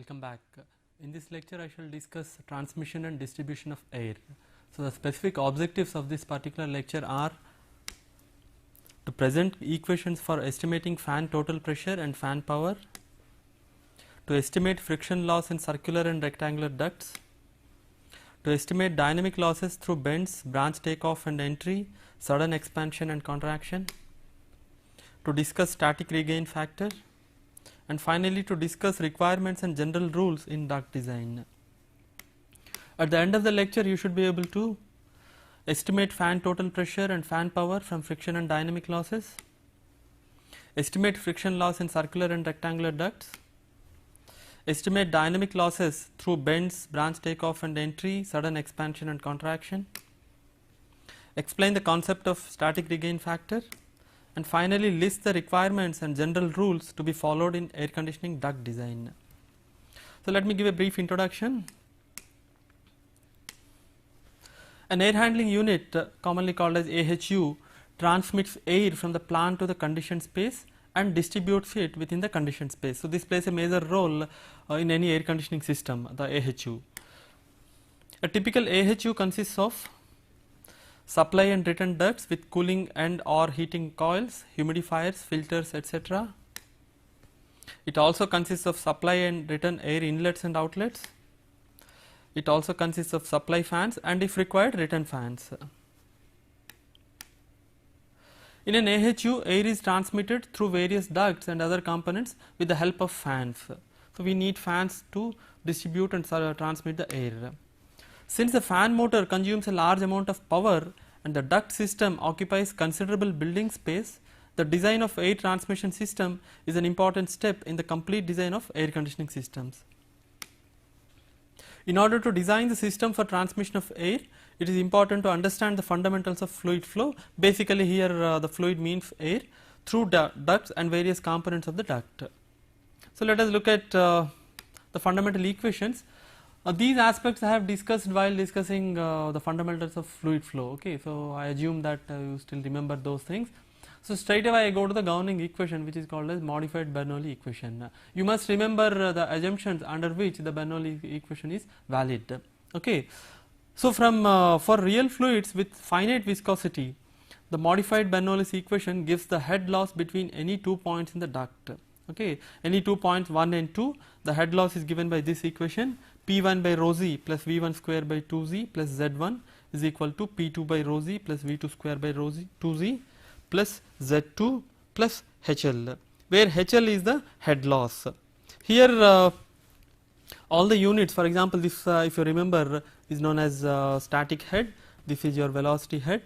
welcome back. In this lecture I shall discuss transmission and distribution of air. So, the specific objectives of this particular lecture are to present equations for estimating fan total pressure and fan power, to estimate friction loss in circular and rectangular ducts, to estimate dynamic losses through bends, branch takeoff and entry, sudden expansion and contraction, to discuss static regain factor, and finally to discuss requirements and general rules in duct design. At the end of the lecture you should be able to estimate fan total pressure and fan power from friction and dynamic losses, estimate friction loss in circular and rectangular ducts, estimate dynamic losses through bends, branch takeoff and entry, sudden expansion and contraction, explain the concept of static regain factor, and finally list the requirements and general rules to be followed in air conditioning duct design. So, let me give a brief introduction. An air handling unit, commonly called as AHU, transmits air from the plant to the conditioned space and distributes it within the conditioned space. So, this plays a major role in any air conditioning system, the AHU. A typical AHU consists of supply and return ducts with cooling and or heating coils, humidifiers, filters, etc. It also consists of supply and return air inlets and outlets. It also consists of supply fans and, if required, return fans. In an AHU, air is transmitted through various ducts and other components with the help of fans. So, we need fans to distribute and transmit the air. Since the fan motor consumes a large amount of power and the duct system occupies considerable building space, the design of air transmission system is an important step in the complete design of air conditioning systems. In order to design the system for transmission of air, it is important to understand the fundamentals of fluid flow. Basically, here the fluid means air through ducts and various components of the duct. So, let us look at the fundamental equations. These aspects I have discussed while discussing the fundamentals of fluid flow. Okay, so I assume that you still remember those things. So, straight away I go to the governing equation, which is called as modified Bernoulli equation. You must remember the assumptions under which the Bernoulli equation is valid. Okay, so from for real fluids with finite viscosity, the modified Bernoulli's equation gives the head loss between any 2 points in the duct. Okay, any 2 points 1 and 2, the head loss is given by this equation. P1 by rho z plus V1 square by 2z plus Z1 is equal to P2 by rho z plus V2 square by rho z 2z plus Z2 plus HL, where HL is the head loss. Here all the units, for example, this if you remember is known as static head, this is your velocity head,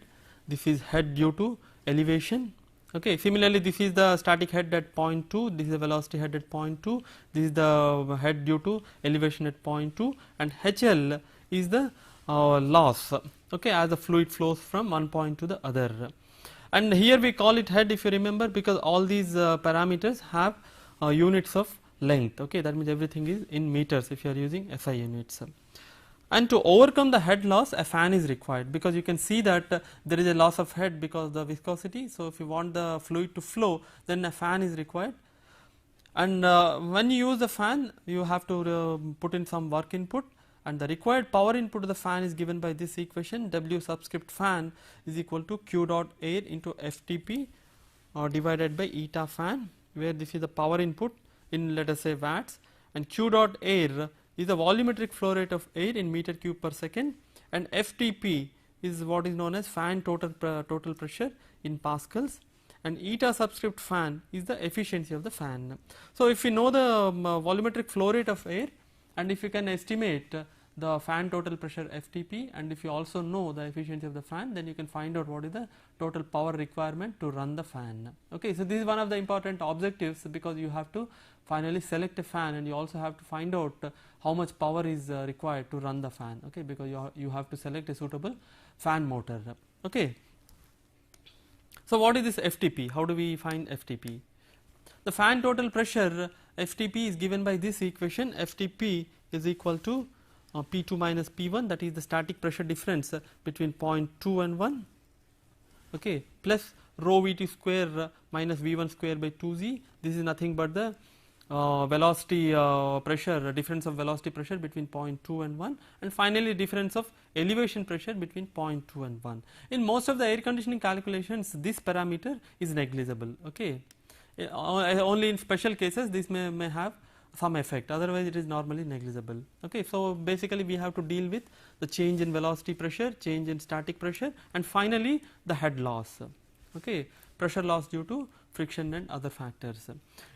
this is head due to elevation. Okay. Similarly, this is the static head at point 2, this is the velocity head at point 2, this is the head due to elevation at point 2, and HL is the loss, okay, as the fluid flows from one point to the other. And here we call it head, if you remember, because all these parameters have units of length. Okay, that means everything is in meters if you are using SI units. And to overcome the head loss, a fan is required, because you can see that there is a loss of head because of the viscosity. So, if you want the fluid to flow, then a fan is required. And when you use the fan, you have to put in some work input, and the required power input to the fan is given by this equation. W subscript fan is equal to Q dot air into FTP divided by eta fan, where this is the power input in, let us say, watts, and Q dot air is the volumetric flow rate of air in meter cube per second, and FTP is what is known as fan total pressure in pascals, and eta subscript fan is the efficiency of the fan. So, if we know the volumetric flow rate of air, and if you can estimate the fan total pressure FTP, and if you also know the efficiency of the fan, then you can find out what is the total power requirement to run the fan. Okay, so this is one of the important objectives, because you have to finally select a fan, and you also have to find out how much power is required to run the fan. Okay, because you have to select a suitable fan motor. Okay. So, what is this FTP? How do we find FTP? The fan total pressure FTP is given by this equation. FTP is equal to P2 minus P1, that is the static pressure difference between point 2 and 1, okay, plus rho Vt square minus V1 square by 2z. This is nothing but the velocity pressure, difference of velocity pressure between point 2 and 1, and finally difference of elevation pressure between point 2 and 1. In most of the air conditioning calculations, this parameter is negligible. Okay, only in special cases this may have some effect, otherwise it is normally negligible. Okay, so basically we have to deal with the change in velocity pressure, change in static pressure, and finally the head loss. Okay, pressure loss due to friction and other factors.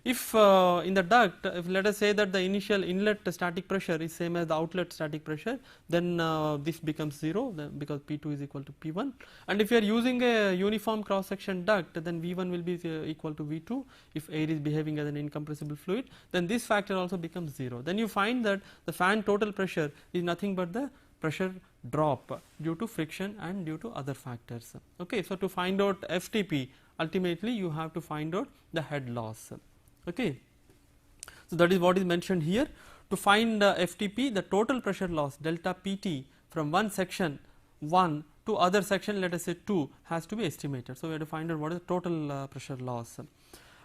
If in the duct, if let us say that the initial inlet static pressure is same as the outlet static pressure, then this becomes 0 because P2 is equal to P1, and if you are using a uniform cross section duct, then V1 will be equal to V2. If air is behaving as an incompressible fluid, then this factor also becomes 0. Then you find that the fan total pressure is nothing but the pressure drop due to friction and due to other factors. Okay, so to find out FTP, ultimately you have to find out the head loss. Okay, so that is what is mentioned here. To find FTP, the total pressure loss delta PT from one section 1 to other section, let us say 2, has to be estimated. So we have to find out what is the total pressure loss,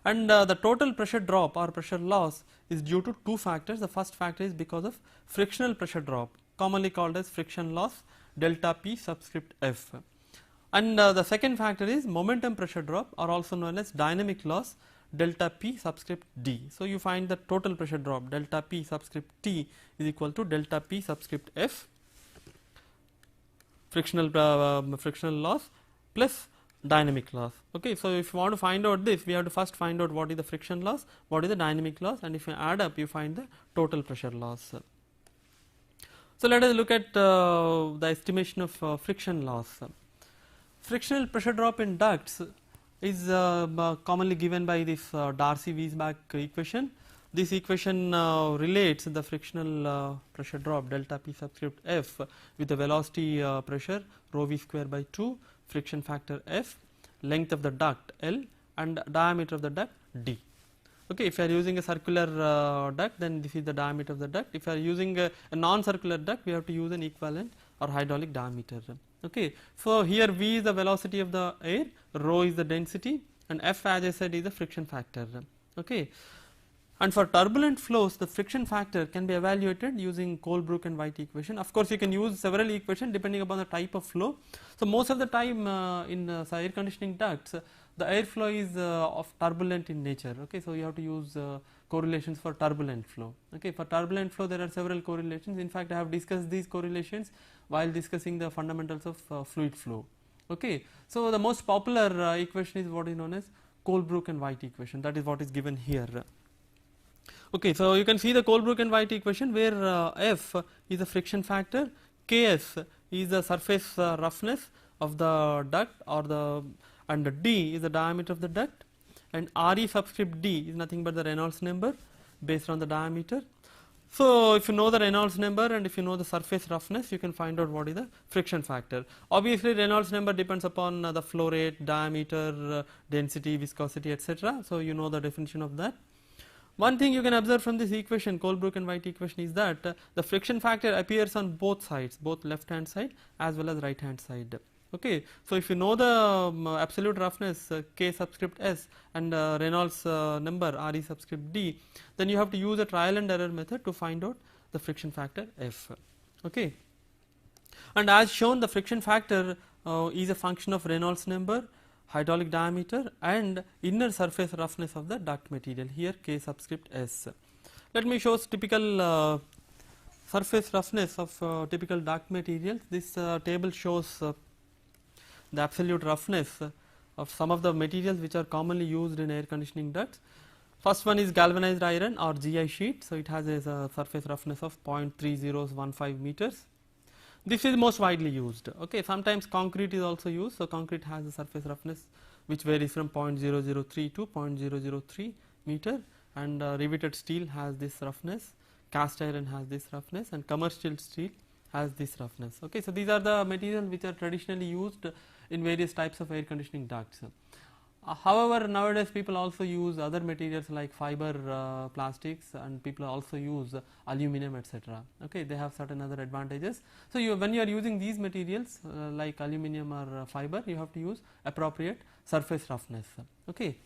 and the total pressure drop or pressure loss is due to two factors. The first factor is because of frictional pressure drop, commonly called as friction loss, delta P subscript F, and the second factor is momentum pressure drop, or also known as dynamic loss, delta P subscript D. So you find the total pressure drop delta P subscript T is equal to delta P subscript F, frictional loss plus dynamic loss. Okay, so if you want to find out this, we have to first find out what is the friction loss, what is the dynamic loss, and if you add up, you find the total pressure loss. So let us look at the estimation of friction loss. Frictional pressure drop in ducts is commonly given by this Darcy-Weisbach equation. This equation relates the frictional pressure drop delta P subscript F with the velocity pressure rho V square by 2, friction factor F, length of the duct L, and diameter of the duct D. Okay, if you are using a circular duct, then this is the diameter of the duct. If you are using a non-circular duct, we have to use an equivalent or hydraulic diameter. Okay, so here V is the velocity of the air, rho is the density, and F, as I said, is the friction factor. Okay, and for turbulent flows, the friction factor can be evaluated using Colebrook and White equation. Of course, you can use several equations depending upon the type of flow. So most of the time in air conditioning ducts, the airflow is of turbulent in nature. Okay, so you have to use correlations for turbulent flow. Okay, for turbulent flow there are several correlations. In fact, I have discussed these correlations while discussing the fundamentals of fluid flow. Okay, so the most popular equation is what is known as Colebrook and White equation. That is what is given here. Okay, so you can see the Colebrook and White equation where F is the friction factor, Ks is the surface roughness of the duct and D is the diameter of the duct, and Re subscript D is nothing but the Reynolds number based on the diameter. So if you know the Reynolds number and if you know the surface roughness, you can find out what is the friction factor. Obviously Reynolds number depends upon the flow rate, diameter, density, viscosity, etc. So you know the definition of that. One thing you can observe from this equation, Colebrook and White equation, is that the friction factor appears on both sides, both left hand side as well as right hand side. Okay, so if you know the absolute roughness K subscript S and Reynolds number Re subscript D, then you have to use a trial and error method to find out the friction factor F. Okay, and as shown, the friction factor is a function of Reynolds number, hydraulic diameter, and inner surface roughness of the duct material, here K subscript S. Let me show typical surface roughness of typical duct materials. This table shows the absolute roughness of some of the materials which are commonly used in air conditioning ducts. First one is galvanized iron or GI sheet, so it has a surface roughness of 0.3015 meters. This is most widely used. Okay, sometimes concrete is also used, so concrete has a surface roughness which varies from 0.003 to 0.003 meter, and riveted steel has this roughness, cast iron has this roughness, and commercial steel has this roughness. Okay, so these are the materials which are traditionally used in various types of air conditioning ducts. However, nowadays people also use other materials like fiber plastics, and people also use aluminum, etc. Okay, they have certain other advantages. So when you are using these materials like aluminum or fiber, you have to use appropriate surface roughness. Okay.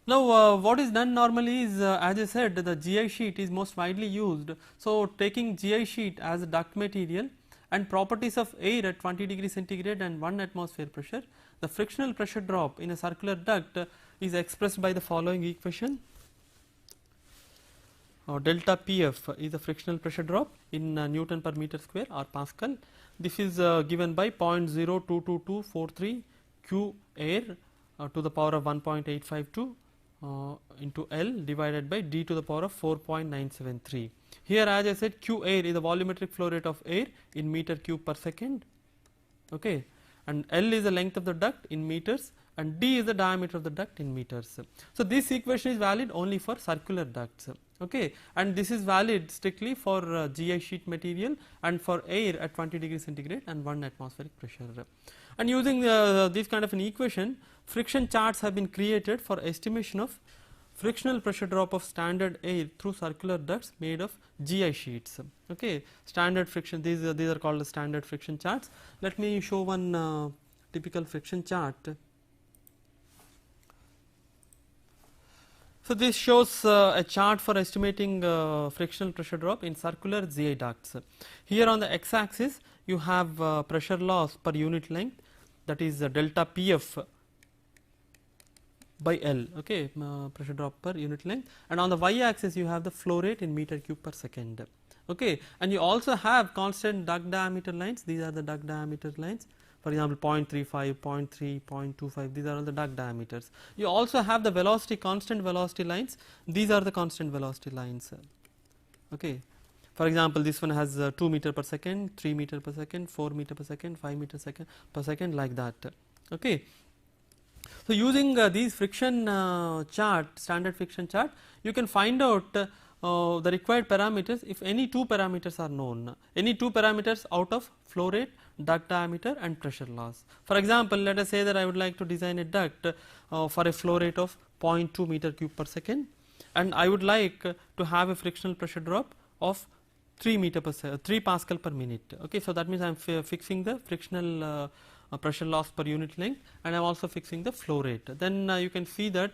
Now, what is done normally is, as I said, the GI sheet is most widely used. So, taking GI sheet as a duct material and properties of air at 20 degree centigrade and 1 atmosphere pressure, the frictional pressure drop in a circular duct is expressed by the following equation. Delta Pf is the frictional pressure drop in Newton per meter square or Pascal. This is given by 0.022243 Q air to the power of 1.852 into L divided by d to the power of 4.973. Here, as I said, Q air is the volumetric flow rate of air in meter cube per second, okay, and L is the length of the duct in meters and d is the diameter of the duct in meters. So, this equation is valid only for circular ducts, okay, and this is valid strictly for GI sheet material and for air at 20 degree centigrade and 1 atmospheric pressure. And using this kind of an equation, friction charts have been created for estimation of frictional pressure drop of standard air through circular ducts made of GI sheets. Okay, standard friction, these are called the standard friction charts. Let me show one typical friction chart. So, this shows a chart for estimating frictional pressure drop in circular GI ducts. Here on the x axis you have pressure loss per unit length, that is delta Pf by L, okay, pressure drop per unit length, and on the y axis you have the flow rate in meter cube per second, okay, and you also have constant duct diameter lines. These are the duct diameter lines, for example 0.35, 0.3, 0.25, these are all the duct diameters. You also have the velocity, constant velocity lines. These are the constant velocity lines, okay. For example, this one has 2 meter per second, 3 meter per second, 4 meter per second, 5 meter per second, like that, okay. So, using these friction chart, standard friction chart, you can find out the required parameters if any two parameters are known, any two parameters out of flow rate, duct diameter and pressure loss. For example, let us say that I would like to design a duct for a flow rate of 0.2 meter cube per second, and I would like to have a frictional pressure drop of 3 Pascal per minute. Okay, so that means I am fixing the frictional pressure loss per unit length, and I am also fixing the flow rate. Then you can see that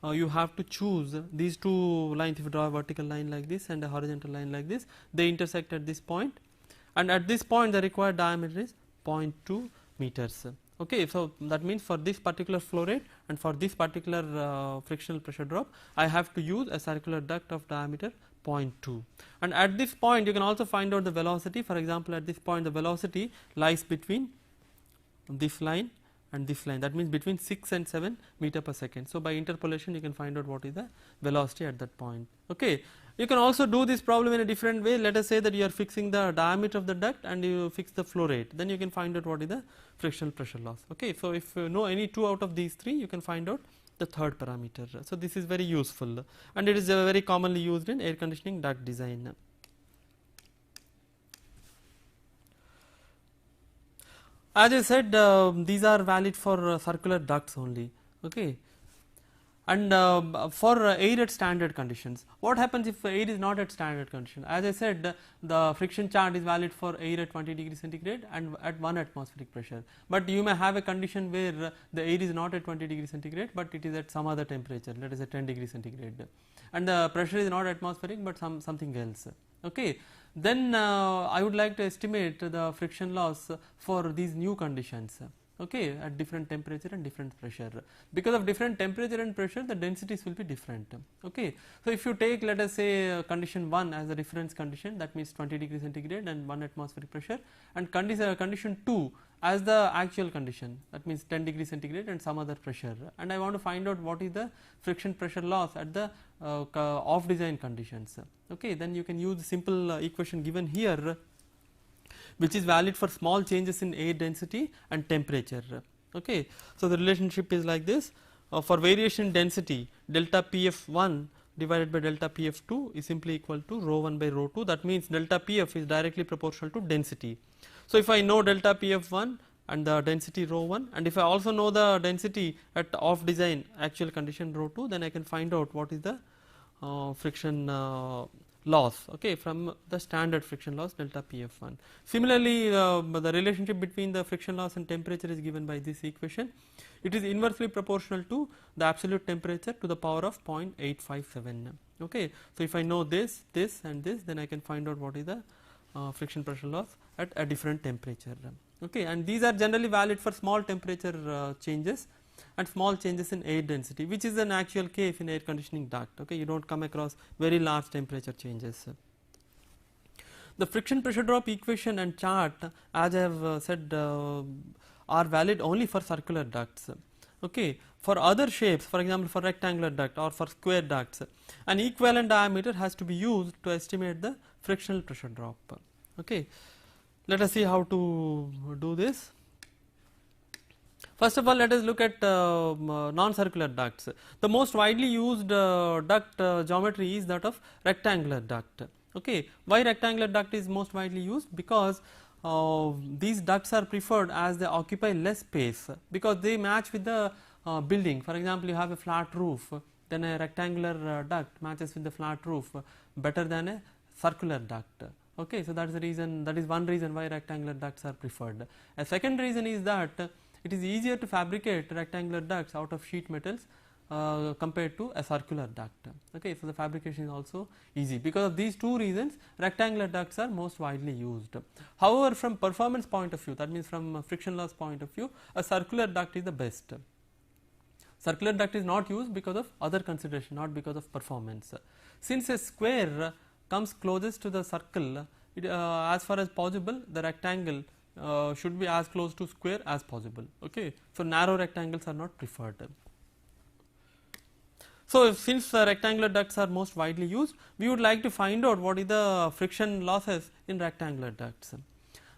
you have to choose these two lines. If you draw a vertical line like this and a horizontal line like this, they intersect at this point, and at this point the required diameter is 0.2 meters. Okay, so that means for this particular flow rate and for this particular frictional pressure drop, I have to use a circular duct of diameter 0.2, and at this point you can also find out the velocity. For example, at this point the velocity lies between this line and this line, that means between 6 and 7 meter per second. So, by interpolation you can find out what is the velocity at that point. Okay. You can also do this problem in a different way. Let us say that you are fixing the diameter of the duct and you fix the flow rate, then you can find out what is the frictional pressure loss. Okay. So, if you know any two out of these three, you can find out the third parameter. So, this is very useful and it is very commonly used in air conditioning duct design. As I said, these are valid for circular ducts only, okay. And for air at standard conditions, what happens if air is not at standard condition? As I said, the friction chart is valid for air at 20 degree centigrade and at 1 atmospheric pressure, but you may have a condition where the air is not at 20 degree centigrade, but it is at some other temperature, let us say 10 degree centigrade, and the pressure is not atmospheric but something else, okay. Then I would like to estimate the friction loss for these new conditions, okay, at different temperature and different pressure. Because of different temperature and pressure, the densities will be different, okay. So, if you take, let us say condition 1 as a reference condition, that means 20 degree centigrade and 1 atmospheric pressure, and condition 2 as the actual condition, that means 10 degree centigrade and some other pressure, and I want to find out what is the friction pressure loss at the off design conditions, okay. Then you can use the simple equation given here, which is valid for small changes in air density and temperature, okay. So, the relationship is like this, for variation in density, delta Pf1 divided by delta Pf2 is simply equal to rho 1 by rho 2, that means delta Pf is directly proportional to density. So, if I know delta Pf1 and the density rho 1, and if I also know the density at off design actual condition rho 2, then I can find out what is the friction loss, okay, from the standard friction loss delta Pf1. Similarly, the relationship between the friction loss and temperature is given by this equation. It is inversely proportional to the absolute temperature to the power of 0.857. Okay, so if I know this, this and this, then I can find out what is the friction pressure loss at a different temperature. Okay, and these are generally valid for small temperature changes and small changes in air density, which is an actual case in air conditioning duct. Okay, you do not come across very large temperature changes. The friction pressure drop equation and chart, as I have said, are valid only for circular ducts. Okay, for other shapes, for example for rectangular duct or for square ducts, an equivalent diameter has to be used to estimate the frictional pressure drop. Okay, let us see how to do this. First of all, let us look at non-circular ducts. The most widely used duct geometry is that of rectangular duct. Okay, why rectangular duct is most widely used? Because these ducts are preferred as they occupy less space, because they match with the building. For example, you have a flat roof, then a rectangular duct matches with the flat roof better than a circular duct. Okay, so that is the reason, that is one reason why rectangular ducts are preferred. A second reason is that it is easier to fabricate rectangular ducts out of sheet metals compared to a circular duct. Okay, so the fabrication is also easy. Because of these two reasons, rectangular ducts are most widely used. However, from performance point of view, that means from friction loss point of view, a circular duct is the best. Circular duct is not used because of other consideration, not because of performance. Since a square comes closest to the circle, as far as possible, the rectangle should be as close to square as possible. Okay, so narrow rectangles are not preferred. So since rectangular ducts are most widely used, we would like to find out what is the friction losses in rectangular ducts.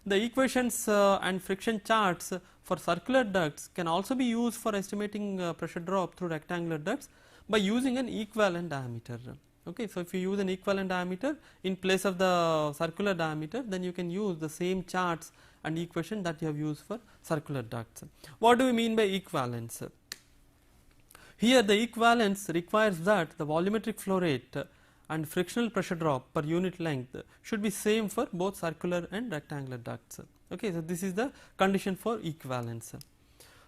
The equations and friction charts for circular ducts can also be used for estimating pressure drop through rectangular ducts by using an equivalent diameter. Okay, so if you use an equivalent diameter in place of the circular diameter, then you can use the same charts and equation that you have used for circular ducts. What do we mean by equivalence? Here the equivalence requires that the volumetric flow rate and frictional pressure drop per unit length should be same for both circular and rectangular ducts. Okay, so this is the condition for equivalence.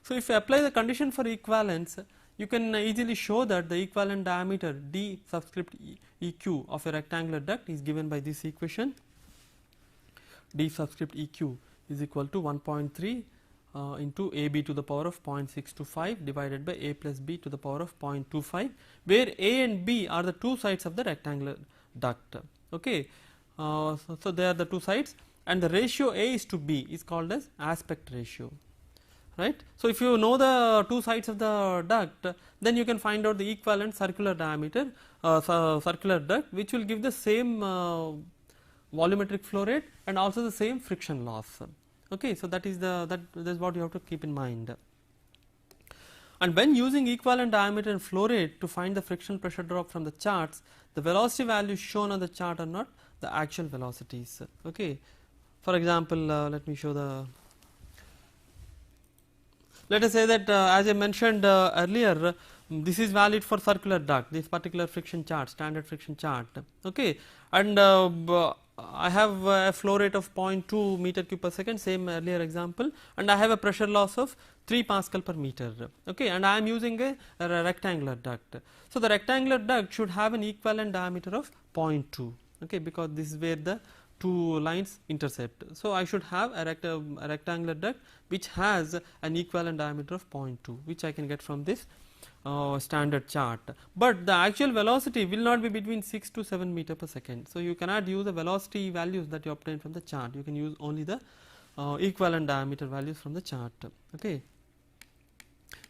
So if you apply the condition for equivalence, you can easily show that the equivalent diameter d subscript eq of a rectangular duct is given by this equation. D subscript eq is equal to 1.3 into ab to the power of 0.625 divided by a plus b to the power of 0.25, where a and b are the two sides of the rectangular duct. Okay, so they are the two sides, and the ratio a is to b is called as aspect ratio. Right. So if you know the two sides of the duct, then you can find out the equivalent circular diameter circular duct, which will give the same volumetric flow rate and also the same friction loss. Okay, so that is what you have to keep in mind. And when using equivalent diameter and flow rate to find the friction pressure drop from the charts, the velocity values shown on the chart are not the actual velocities. Okay, for example, let me show the. Let us say that as I mentioned earlier, this is valid for circular duct, this particular friction chart, standard friction chart. Okay, and I have a flow rate of 0.2 meter cube per second, same earlier example, and I have a pressure loss of 3 Pascal per meter. Okay, and I am using a rectangular duct. So the rectangular duct should have an equivalent diameter of 0.2. Okay, because this is where the two lines intercept. So I should have a rectangular duct which has an equivalent diameter of 0.2, which I can get from this standard chart. But the actual velocity will not be between 6 to 7 meter per second. So you cannot use the velocity values that you obtain from the chart. You can use only the equivalent diameter values from the chart. Okay.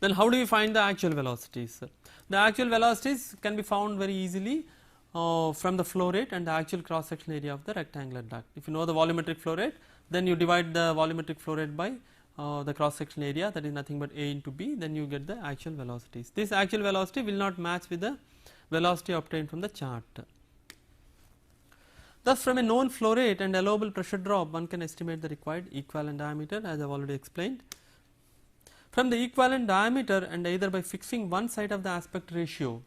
Then how do we find the actual velocities? The actual velocities can be found very easily from the flow rate and the actual cross section area of the rectangular duct. If you know the volumetric flow rate, then you divide the volumetric flow rate by the cross section area, that is nothing but a into b, then you get the actual velocities. This actual velocity will not match with the velocity obtained from the chart. Thus from a known flow rate and allowable pressure drop, one can estimate the required equivalent diameter, as I have already explained. From the equivalent diameter, and either by fixing one side of the aspect ratio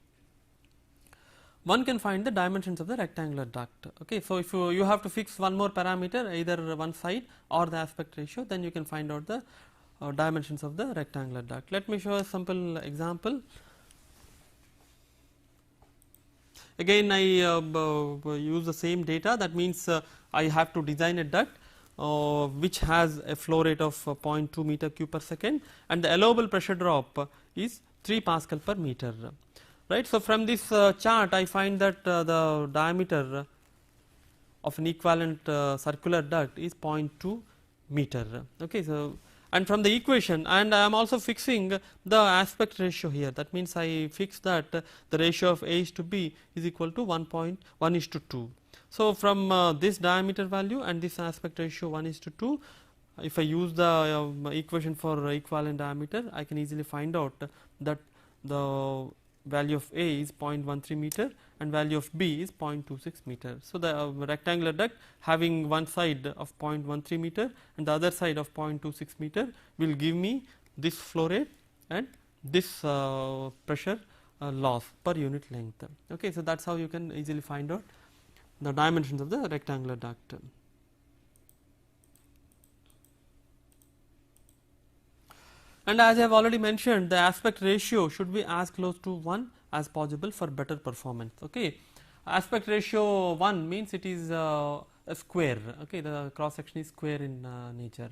one can find the dimensions of the rectangular duct. Okay, so if you have to fix one more parameter, either one side or the aspect ratio, then you can find out the dimensions of the rectangular duct. Let me show a simple example. Again, I use the same data. That means I have to design a duct which has a flow rate of 0.2 meter cube per second, and the allowable pressure drop is 3 Pascal per meter. Right. So, from this chart I find that the diameter of an equivalent circular duct is 0.2 meter. Okay. So, and from the equation, and I am also fixing the aspect ratio here. That means I fix that the ratio of A is to B is equal to 1:1:2. So, from this diameter value and this aspect ratio 1:2, if I use the equation for equivalent diameter, I can easily find out that the value of A is 0.13 meter and value of B is 0.26 meter. So, the rectangular duct having one side of 0.13 meter and the other side of 0.26 meter will give me this flow rate and this pressure loss per unit length. Okay, so, that is how you can easily find out the dimensions of the rectangular duct. And as I have already mentioned, the aspect ratio should be as close to 1 as possible for better performance. Okay. Aspect ratio 1 means it is a square. Okay. The cross section is square in nature,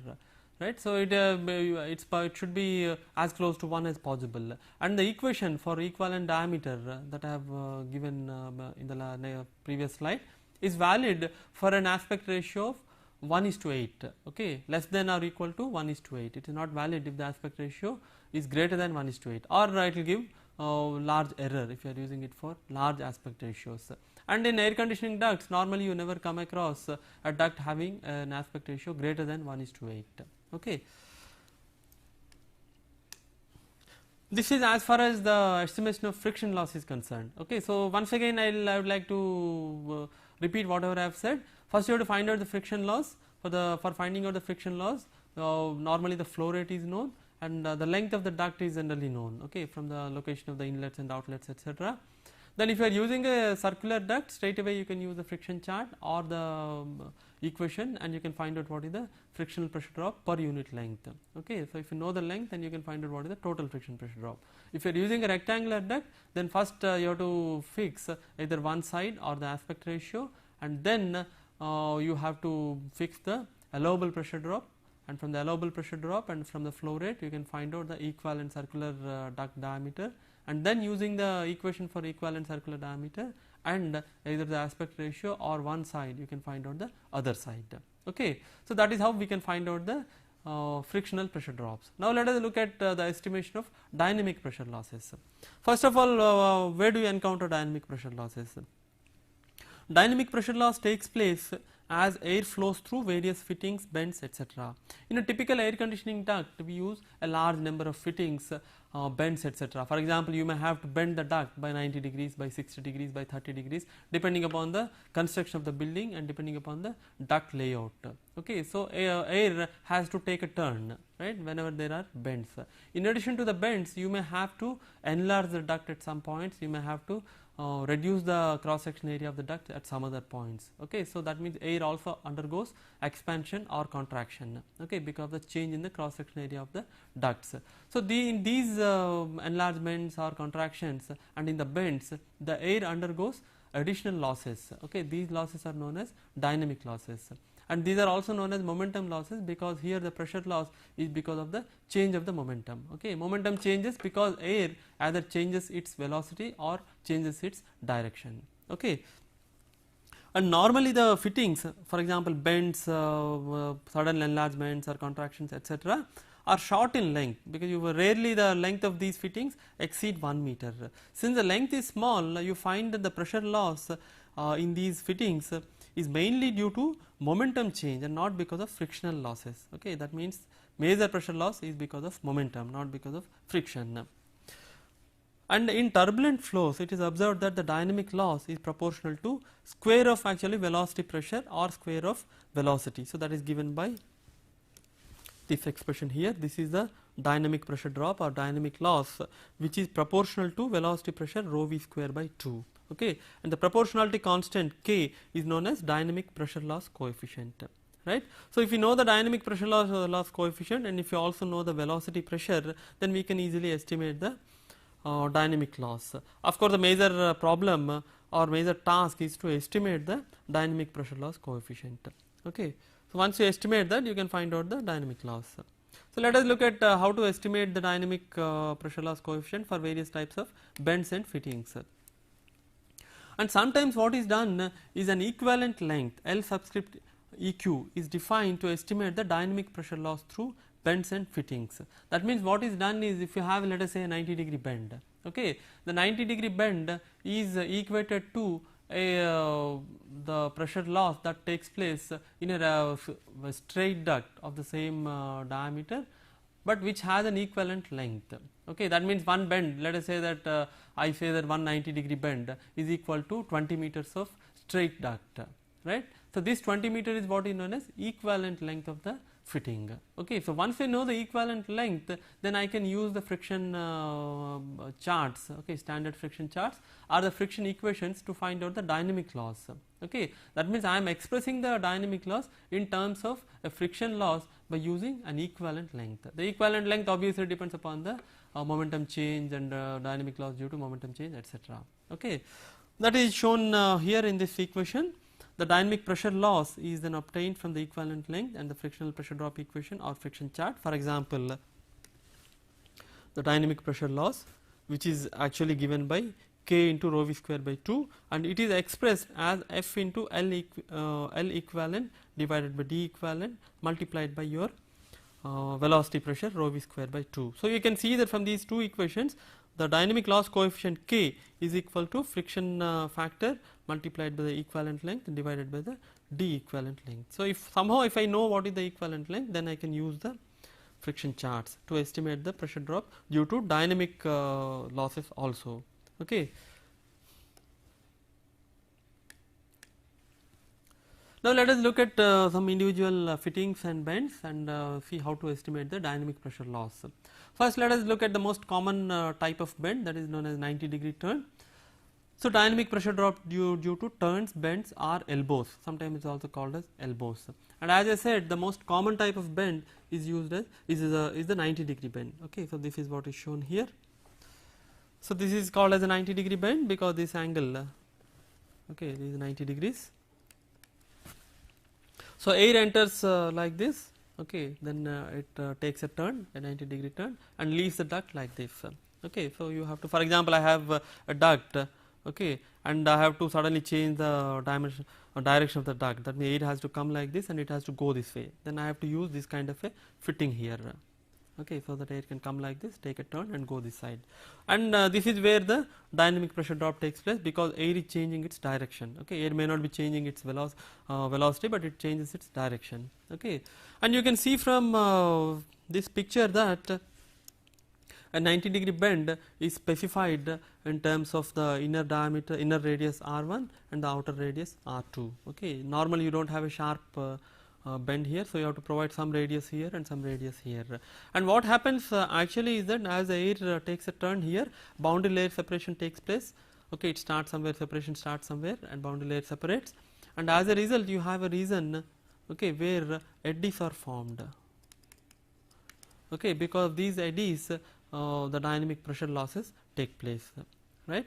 right. So, it should be as close to 1 as possible, and the equation for equivalent diameter that I have given in the previous slide is valid for an aspect ratio of 1:8, okay, less than or equal to 1:8. It is not valid if the aspect ratio is greater than 1:8, or it will give large error if you are using it for large aspect ratios. And in air conditioning ducts, normally you never come across a duct having an aspect ratio greater than 1:8. Okay. This is as far as the estimation of friction loss is concerned. Okay. So, once again I would like to repeat whatever I have said. First you have to find out the friction loss. For finding out the friction loss, normally the flow rate is known, and the length of the duct is generally known, okay, from the location of the inlets and outlets, etc. Then if you are using a circular duct, straight away you can use the friction chart or the equation, and you can find out what is the frictional pressure drop per unit length. Okay. So, if you know the length, then you can find out what is the total friction pressure drop. If you are using a rectangular duct, then first you have to fix either one side or the aspect ratio, and then you have to fix the allowable pressure drop, and from the allowable pressure drop and from the flow rate you can find out the equivalent circular duct diameter, and then using the equation for equivalent circular diameter and either the aspect ratio or one side you can find out the other side. Okay. So, that is how we can find out the frictional pressure drops. Now, let us look at the estimation of dynamic pressure losses. First of all, where do you encounter dynamic pressure losses? Dynamic pressure loss takes place as air flows through various fittings, bends, etc. In a typical air conditioning duct, we use a large number of fittings, bends, etc. For example, you may have to bend the duct by 90 degrees, by 60 degrees, by 30 degrees, depending upon the construction of the building and depending upon the duct layout. Okay, so air has to take a turn, right, whenever there are bends. In addition to the bends, you may have to enlarge the duct at some points. You may have to reduce the cross section area of the duct at some other points. Okay. So, that means air also undergoes expansion or contraction, okay, because of the change in the cross section area of the ducts. So, in these enlargements or contractions and in the bends, the air undergoes additional losses. Okay. These losses are known as dynamic losses, and these are also known as momentum losses, because here the pressure loss is because of the change of the momentum. Okay. Momentum changes because air either changes its velocity or changes its direction. Okay. And normally the fittings, for example bends, sudden enlargements or contractions, etc., are short in length, because you rarely the length of these fittings exceed 1 meter. Since the length is small, you find that the pressure loss in these fittings is mainly due to momentum change and not because of frictional losses. Okay. That means major pressure loss is because of momentum, not because of friction. And in turbulent flows, it is observed that the dynamic loss is proportional to square of actually velocity pressure or square of velocity. So, that is given by this expression here. This is the dynamic pressure drop or dynamic loss, which is proportional to velocity pressure rho v square by 2. okay, and the proportionality constant K is known as dynamic pressure loss coefficient, right. So, if you know the dynamic pressure loss coefficient, and if you also know the velocity pressure, then we can easily estimate the dynamic loss. Of course, the major problem or major task is to estimate the dynamic pressure loss coefficient, okay. So, once you estimate that, you can find out the dynamic loss. So, let us look at how to estimate the dynamic pressure loss coefficient for various types of bends and fittings. And sometimes what is done is an equivalent length L subscript EQ is defined to estimate the dynamic pressure loss through bends and fittings. That means what is done is, if you have, let us say, a 90-degree bend, okay, the 90-degree bend is equated to the pressure loss that takes place in a straight duct of the same diameter, but which has an equivalent length. Okay, that means one bend, let us say that I say that one 90-degree bend is equal to 20 meters of straight duct, right. So, this 20 meter is what is known as equivalent length of the fitting. Okay, so once I know the equivalent length, then I can use the friction charts, okay, standard friction charts or the friction equations to find out the dynamic loss. Okay, that means I am expressing the dynamic loss in terms of a friction loss by using an equivalent length. The equivalent length obviously depends upon the momentum change and dynamic loss due to momentum change, etc. Okay, that is shown here in this equation. The dynamic pressure loss is then obtained from the equivalent length and the frictional pressure drop equation or friction chart. For example, the dynamic pressure loss, which is actually given by K into rho v square by 2, and it is expressed as F into L equivalent divided by D equivalent multiplied by your velocity pressure rho v square by 2. So, you can see that from these two equations, the dynamic loss coefficient K is equal to friction factor multiplied by the equivalent length divided by the D equivalent length. So, if somehow if I know what is the equivalent length, then I can use the friction charts to estimate the pressure drop due to dynamic losses also. Okay. Now, let us look at some individual fittings and bends and see how to estimate the dynamic pressure loss. First, let us look at the most common type of bend, that is known as 90-degree turn. So, dynamic pressure drop due to turns, bends or elbows, sometimes it is also called as elbows. And as I said, the most common type of bend is used as is the 90-degree bend. Okay, so this is what is shown here. So, this is called as a 90-degree bend because this angle, okay, this is 90 degrees. So, air enters like this, okay, then it takes a turn, a 90-degree turn, and leaves the duct like this. Okay, so you have to, for example, I have a duct, okay, and I have to suddenly change the dimension or direction of the duct. That means air has to come like this and it has to go this way. Then I have to use this kind of a fitting here. Okay, so that air can come like this, take a turn and go this side, and this is where the dynamic pressure drop takes place because air is changing its direction. Okay, air may not be changing its velocity, but it changes its direction. Okay, and you can see from this picture that a 90-degree bend is specified in terms of the inner diameter, inner radius R1 and the outer radius R2. Okay, normally you don't have a sharp bend here, so you have to provide some radius here and some radius here. And what happens actually is that as the air takes a turn here, boundary layer separation takes place. Okay, it starts somewhere, separation starts somewhere, and boundary layer separates, and as a result you have a region, okay, where eddies are formed. Okay, because these eddies, the dynamic pressure losses take place, right.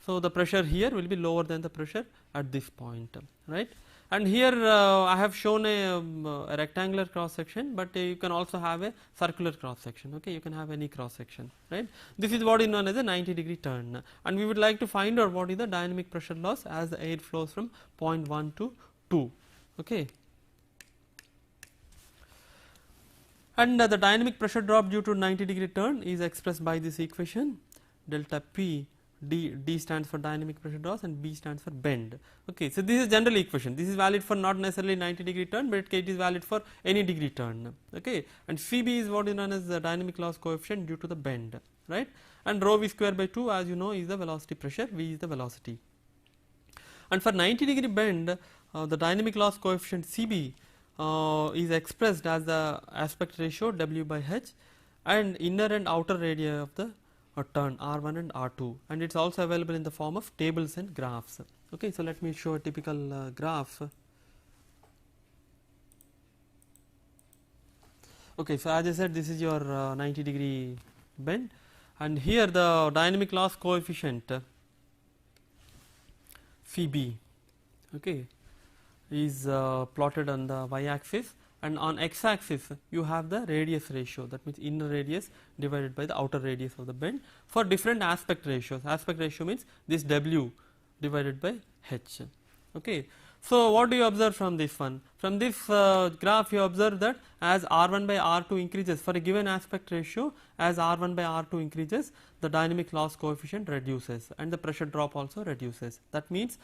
So, the pressure here will be lower than the pressure at this point, right. And here I have shown a rectangular cross section, but you can also have a circular cross section. Okay, you can have any cross section, right. This is what is known as a 90-degree turn, and we would like to find out what is the dynamic pressure loss as the air flows from point 1 to 2. Okay. And the dynamic pressure drop due to 90-degree turn is expressed by this equation, delta P. D stands for dynamic pressure loss and B stands for bend. Okay, so this is general equation. This is valid for not necessarily 90-degree turn, but it is valid for any degree turn. Okay, and CB is what is known as the dynamic loss coefficient due to the bend, right? And rho v square by 2, as you know, is the velocity pressure, V is the velocity. And for 90-degree bend, the dynamic loss coefficient CB is expressed as the aspect ratio W by H and inner and outer radii of the turn R1 and R2, and it's also available in the form of tables and graphs. Okay, so let me show a typical graph. Okay, so as I said, this is your 90-degree bend, and here the dynamic loss coefficient Phi, okay, is plotted on the y-axis, and on x-axis you have the radius ratio, that means inner radius divided by the outer radius of the bend for different aspect ratios. Aspect ratio means this W divided by H. Okay. So, what do you observe from this one? From this graph you observe that as R1 by R2 increases for a given aspect ratio, as R1 by R2 increases, the dynamic loss coefficient reduces and the pressure drop also reduces. That means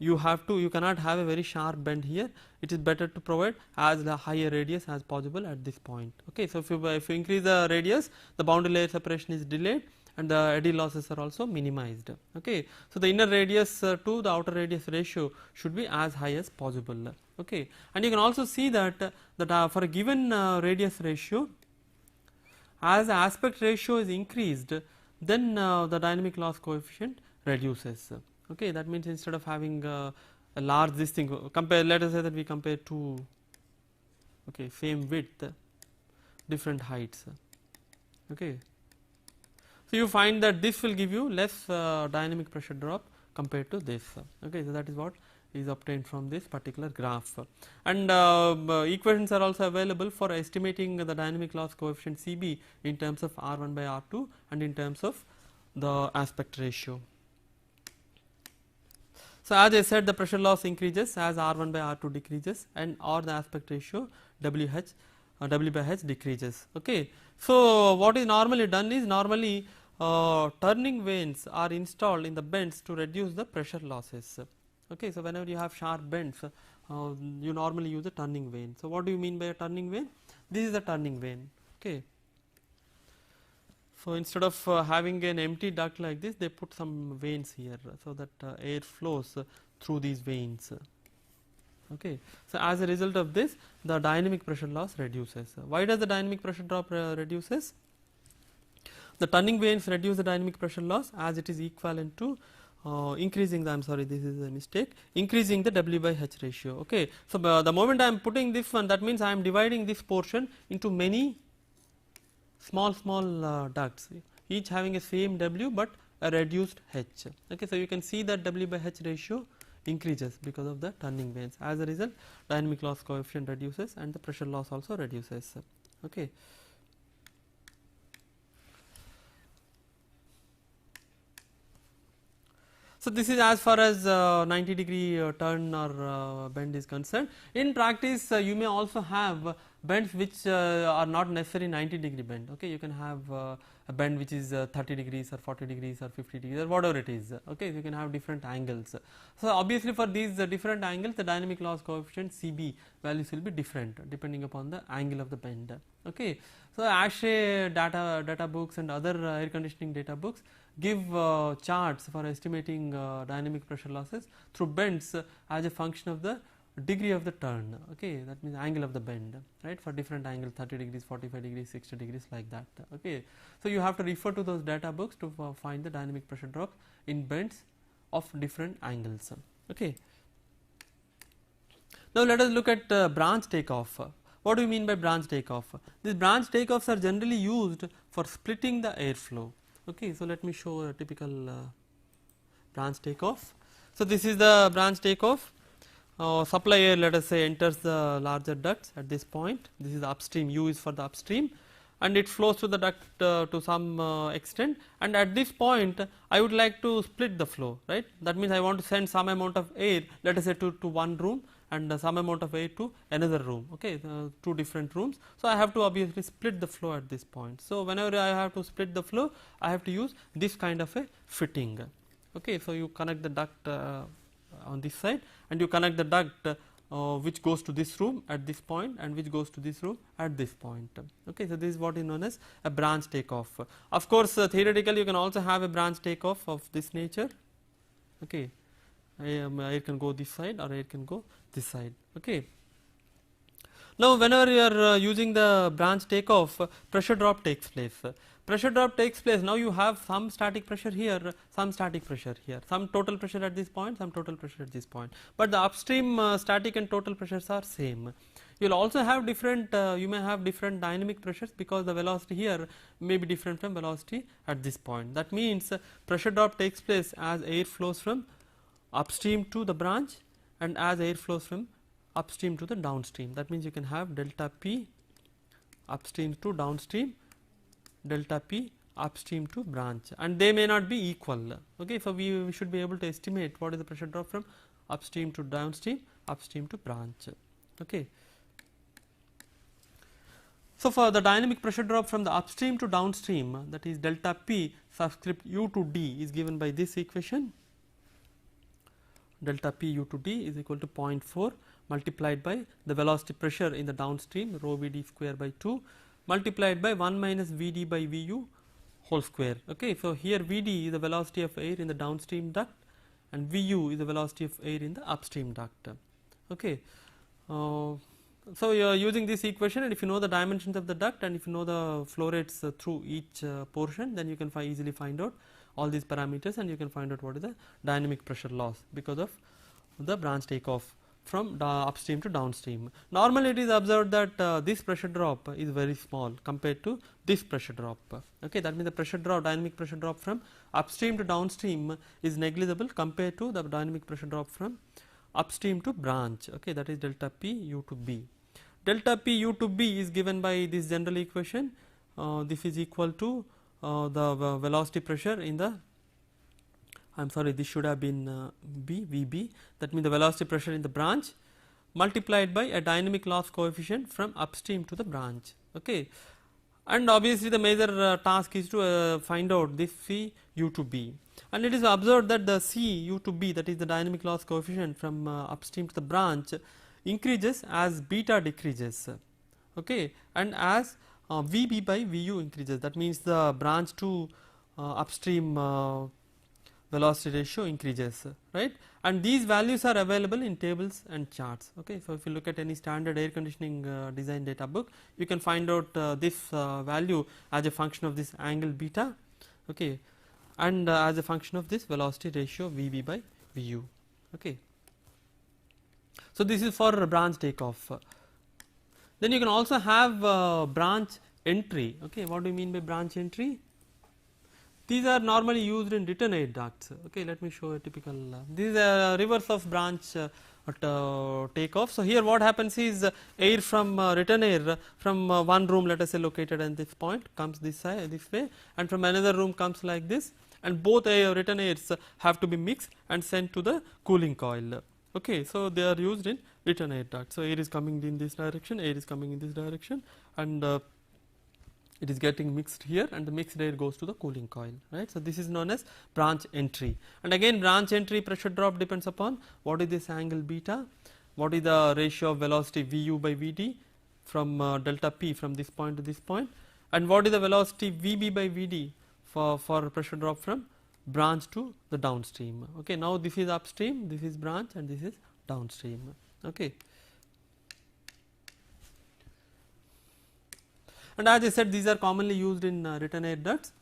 you cannot have a very sharp bend here. It is better to provide as the higher radius as possible at this point. Okay, so if you increase the radius, the boundary layer separation is delayed and the eddy losses are also minimized. Okay, so the inner radius to the outer radius ratio should be as high as possible. Okay, and you can also see that for a given radius ratio, as the aspect ratio is increased, then the dynamic loss coefficient reduces. Okay, that means instead of having a large this thing, let us say that we compare two, okay, same width, different heights. Okay, so you find that this will give you less dynamic pressure drop compared to this. Okay, so that is what is obtained from this particular graph, and equations are also available for estimating the dynamic loss coefficient Cb in terms of R1 by R2 and in terms of the aspect ratio. So, as I said, the pressure loss increases as R1 by R2 decreases, and or the aspect ratio W by H decreases. Okay. So, what is normally done is normally turning vanes are installed in the bends to reduce the pressure losses. Okay. So, whenever you have sharp bends, you normally use a turning vane. So, what do you mean by a turning vane? This is a turning vane. Okay. So, instead of having an empty duct like this, they put some vanes here, so that air flows through these vanes. Okay. So, as a result of this, the dynamic pressure loss reduces. Why does the dynamic pressure drop reduces? The turning vanes reduce the dynamic pressure loss as it is equivalent to increasing the, I am sorry, this is a mistake, increasing the W by H ratio. Okay. So, the moment I am putting this one, that means I am dividing this portion into many small ducts, each having a same W but a reduced H. Okay, so you can see that W by H ratio increases because of the turning vanes. As a result, dynamic loss coefficient reduces and the pressure loss also reduces. Okay. So, this is as far as 90-degree turn or bend is concerned. In practice, you may also have bends which are not necessarily 90-degree bend. Okay, you can have a bend which is 30 degrees or 40 degrees or 50 degrees or whatever it is. Okay, so you can have different angles. So, obviously, for these different angles, the dynamic loss coefficient Cb values will be different depending upon the angle of the bend. Okay, so ASHRAE data books and other air conditioning data books give charts for estimating dynamic pressure losses through bends as a function of the degree of the turn. Okay, that means angle of the bend, right, for different angles, 30 degrees, 45 degrees, 60 degrees, like that. Okay, so you have to refer to those data books to find the dynamic pressure drop in bends of different angles. Okay. Now let us look at branch takeoff. What do you mean by branch takeoff? These branch takeoffs are generally used for splitting the airflow. Okay, so let me show a typical branch takeoff. So this is the branch takeoff. Supply air, let us say, enters the larger ducts at this point. This is the upstream. U is for the upstream, and it flows through the duct to some extent. And at this point, I would like to split the flow. Right. That means I want to send some amount of air, let us say, to one room, and some amount of air to another room. Okay, two different rooms. So I have to obviously split the flow at this point. So whenever I have to split the flow, I have to use this kind of a fitting. Okay, so you connect the duct on this side, and you connect the duct which goes to this room at this point and which goes to this room at this point. Okay, so this is what is known as a branch takeoff. Of course, theoretically you can also have a branch takeoff of this nature. Okay, air can go this side or air can go this side. Okay. Now whenever you are using the branch takeoff, pressure drop takes place. Pressure drop takes place. Now you have some static pressure here, some static pressure here, some total pressure at this point, some total pressure at this point. But the upstream static and total pressures are same. You will also have different, you may have different dynamic pressures because the velocity here may be different from velocity at this point. That means pressure drop takes place as air flows from upstream to the branch and as air flows from upstream to the downstream. That means you can have delta P upstream to downstream, delta P upstream to branch, and they may not be equal. Okay, so we should be able to estimate what is the pressure drop from upstream to downstream, upstream to branch. Okay. So for the dynamic pressure drop from the upstream to downstream, that is delta P subscript U to D is given by this equation. Delta P U to D is equal to 0.4 multiplied by the velocity pressure in the downstream, rho Vd square by 2 multiplied by 1 minus Vd by Vu whole square. Okay, so here Vd is the velocity of air in the downstream duct and Vu is the velocity of air in the upstream duct. Okay. So you are using this equation, and if you know the dimensions of the duct and if you know the flow rates through each portion, then you can easily find out all these parameters and you can find out what is the dynamic pressure loss because of the branch takeoff from upstream to downstream. Normally it is observed that this pressure drop is very small compared to this pressure drop. Okay, that means the pressure drop, dynamic pressure drop from upstream to downstream is negligible compared to the dynamic pressure drop from upstream to branch. Okay, that is delta P U to B. Delta P U to B is given by this general equation. This is equal to the velocity pressure in the, I am sorry, this should have been B, VB, that means the velocity pressure in the branch multiplied by a dynamic loss coefficient from upstream to the branch. Okay. And obviously the major task is to find out this C U to B, and it is observed that the C U to B, that is the dynamic loss coefficient from upstream to the branch, increases as beta decreases. Okay, and as Vb by Vu increases, that means the branch to upstream velocity ratio increases, right, and these values are available in tables and charts. Okay, so if you look at any standard air conditioning design data book, you can find out this value as a function of this angle beta, okay, and as a function of this velocity ratio Vb by Vu. Okay. So this is for branch takeoff. Then you can also have branch entry. Okay, what do you mean by branch entry? These are normally used in return air ducts. Okay, let me show a typical. This is a reverse of branch takeoff. So here what happens is air from return air from one room, let us say located at this point, comes this side, this way, and from another room comes like this, and both return airs have to be mixed and sent to the cooling coil. Okay, so they are used in return air duct. So air is coming in this direction, air is coming in this direction, and it is getting mixed here, and the mixed air goes to the cooling coil, right. So this is known as branch entry, and again branch entry pressure drop depends upon what is this angle beta, what is the ratio of velocity Vu by Vd from delta P from this point to this point, and what is the velocity Vb by Vd for pressure drop from branch to the downstream. Okay, now this is upstream, this is branch, and this is downstream. Okay. And as I said, these are commonly used in return air ducts,